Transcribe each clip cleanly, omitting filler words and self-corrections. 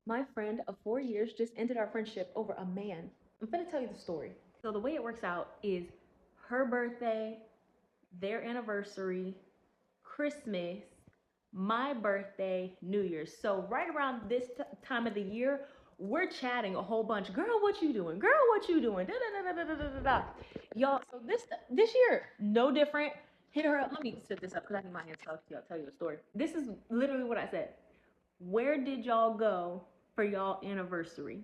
My friend of 4 years just ended our friendship over a man. I'm gonna tell you the story. So the way it works out is her birthday, their anniversary, Christmas, my birthday, New Year's. So right around this time of the year, we're chatting a whole bunch. Girl, what you doing? Girl, what you doing? Da, da, da, da, da, da, da, da. Y'all, so this year, no different. Hit her up. Let me set this up because I need my hands up. I'll tell you the story. This is literally what I said. Where did y'all go for y'all anniversary?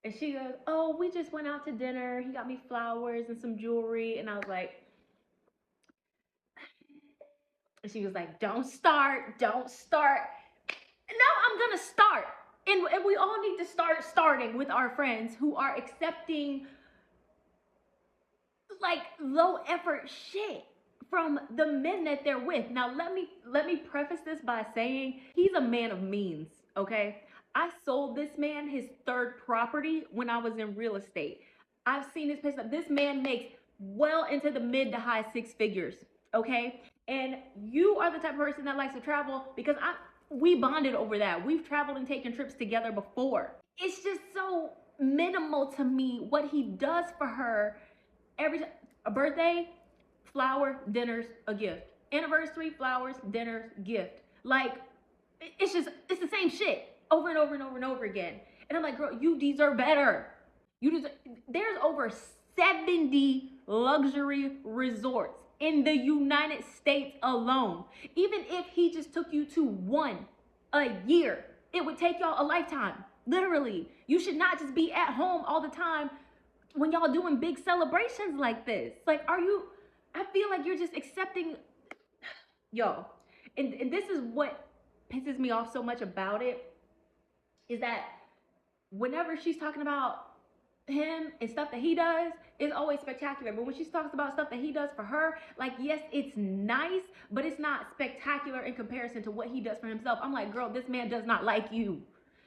And she goes, oh, we just went out to dinner. He got me flowers and some jewelry. And I was like, and she was like, don't start, don't start. And now I'm gonna start. And we all need to start starting with our friends who are accepting like low effort shit from the men that they're with. Now let me preface this by saying he's a man of means, okay? I sold this man his third property when I was in real estate. I've seen his pay stuff. This man makes well into the mid to high six figures, okay? And you are the type of person that likes to travel because we bonded over that. We've traveled and taken trips together before. It's just so minimal to me what he does for her every time. A birthday, flower, dinners, a gift. Anniversary, flowers, dinners, gift. Like, it's the same shit over and over and over and over again. And I'm like, girl, you deserve better. There's over 70 luxury resorts in the United States alone. Even if he just took you to one a year, it would take y'all a lifetime. Literally. You should not just be at home all the time when y'all doing big celebrations like this. Like, I feel like you're just accepting, y'all. And this is what pisses me off so much about it, is that whenever she's talking about him and stuff that he does, it's always spectacular. But when she talks about stuff that he does for her, like, yes, it's nice, but it's not spectacular in comparison to what he does for himself. I'm like, girl, this man does not like you.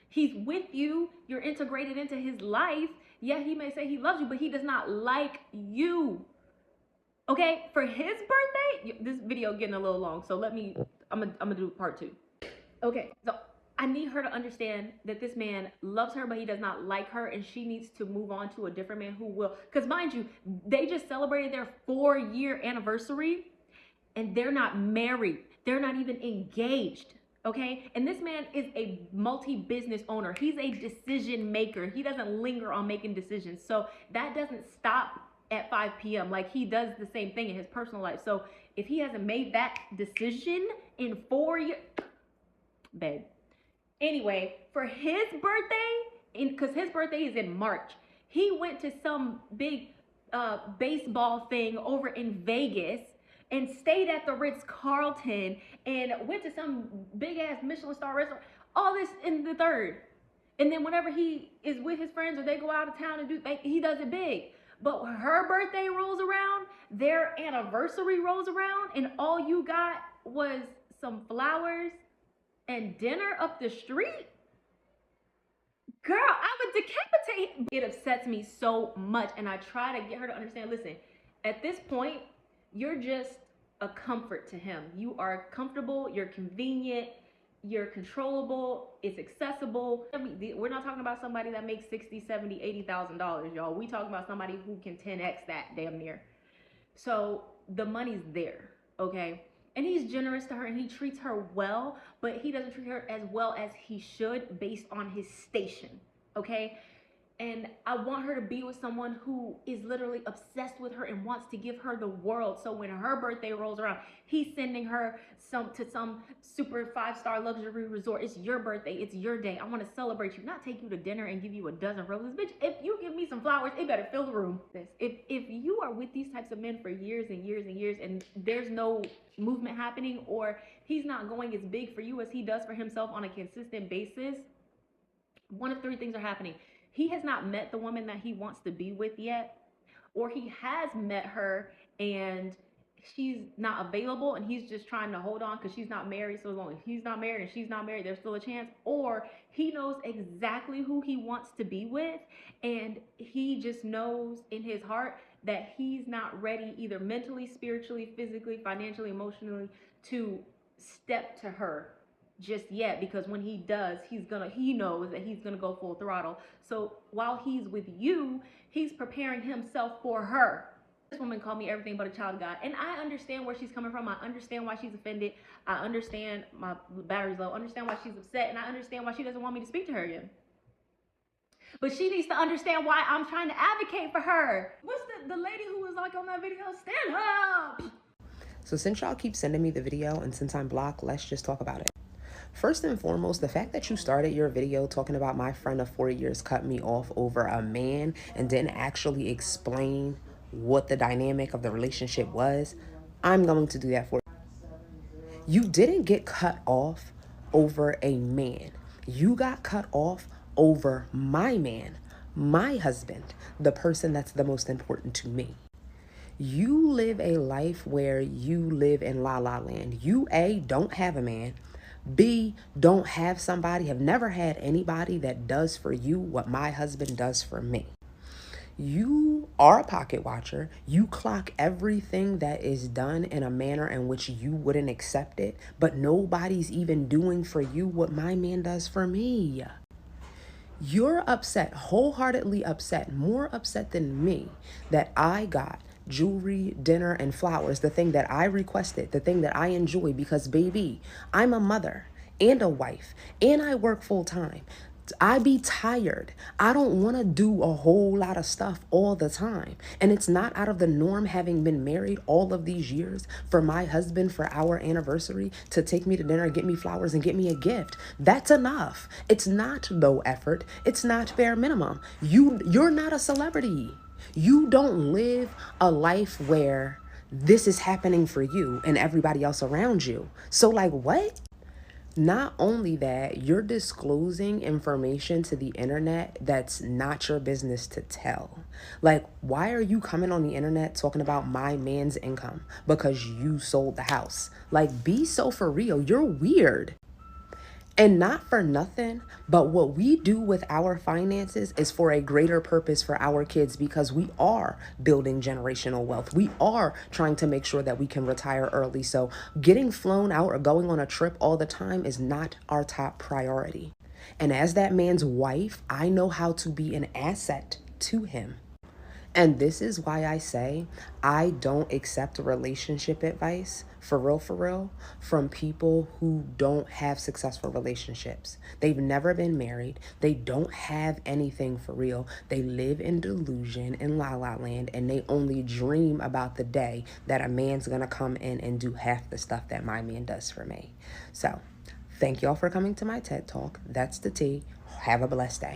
He's with you. You're integrated into his life. Yeah, he may say he loves you, but he does not like you. Okay, for his birthday, this video getting a little long, so I'm gonna do part two. Okay, so I need her to understand that this man loves her, but he does not like her, and she needs to move on to a different man who will. Because mind you, they just celebrated their 4-year anniversary, and they're not married. They're not even engaged. Okay, and this man is a multi-business owner. He's a decision maker. He doesn't linger on making decisions. So that doesn't stop at 5 p.m. Like, he does the same thing in his personal life. So if he hasn't made that decision in 4 years, babe. Anyway, for his birthday, because his birthday is in March, he went to some big baseball thing over in Vegas and stayed at the Ritz-Carlton and went to some big ass Michelin star restaurant. All this in the third. And then whenever he is with his friends or they go out of town and he does it big. But when her birthday rolls around, their anniversary rolls around, and all you got was some flowers and dinner up the street. Girl, I would decapitate. It upsets me so much, and I try to get her to understand, listen, at this point, you're just a comfort to him. You are comfortable, you're convenient, you're controllable, it's accessible. We're not talking about somebody that makes $60, $70, $80,000, y'all. We talking about somebody who can 10x that damn near. So the money's there, okay? And he's generous to her and he treats her well, but he doesn't treat her as well as he should based on his station, okay? And I want her to be with someone who is literally obsessed with her and wants to give her the world. So when her birthday rolls around, he's sending her to some super 5-star luxury resort. It's your birthday. It's your day. I want to celebrate you, not take you to dinner and give you a dozen roses. Bitch, if you give me some flowers, it better fill the room. If you are with these types of men for years and years and years and there's no movement happening, or he's not going as big for you as he does for himself on a consistent basis, one of three things are happening. He has not met the woman that he wants to be with yet, or he has met her and she's not available and he's just trying to hold on because she's not married. So as long as he's not married and she's not married, there's still a chance. Or he knows exactly who he wants to be with and he just knows in his heart that he's not ready either mentally, spiritually, physically, financially, emotionally to step to her. just yet, because when he does, he knows that he's gonna go full throttle. So while he's with you, he's preparing himself for her. This woman called me everything but a child of God, and I understand where she's coming from. I understand why she's offended. I understand my battery's low. I understand why she's upset, and I understand why she doesn't want me to speak to her again. But she needs to understand why I'm trying to advocate for her. What's the lady who was like on that video? Stand up! So since y'all keep sending me the video and since I'm blocked, let's just talk about it. First and foremost, the fact that you started your video talking about my friend of 4 years cut me off over a man and didn't actually explain what the dynamic of the relationship was, I'm going to do that for you. You didn't get cut off over a man. You got cut off over my man, my husband, the person that's the most important to me. You live a life where you live in la la land. You, A, don't have a man. B, don't have somebody, have never had anybody that does for you what my husband does for me. You are a pocket watcher. You clock everything that is done in a manner in which you wouldn't accept it, but nobody's even doing for you what my man does for me. You're upset, wholeheartedly upset, more upset than me that I got jewelry, dinner, and flowers, the thing that I requested, the thing that I enjoy, because baby, I'm a mother and a wife and I work full time. I be tired. I don't want to do a whole lot of stuff all the time. And it's not out of the norm, having been married all of these years, for my husband for our anniversary to take me to dinner, get me flowers, and get me a gift. That's enough. It's not low effort. It's not bare minimum. You're not a celebrity. You don't live a life where this is happening for you and everybody else around you. So like what? Not only that, you're disclosing information to the internet that's not your business to tell. Like, why are you coming on the internet talking about my man's income? Because you sold the house. Like, be so for real. You're weird. And not for nothing, but what we do with our finances is for a greater purpose for our kids, because we are building generational wealth. We are trying to make sure that we can retire early. So getting flown out or going on a trip all the time is not our top priority. And as that man's wife, I know how to be an asset to him. And this is why I say I don't accept relationship advice, for real, from people who don't have successful relationships. They've never been married. They don't have anything for real. They live in delusion in la la land, and they only dream about the day that a man's gonna come in and do half the stuff that my man does for me. So thank y'all for coming to my TED Talk. That's the tea. Have a blessed day.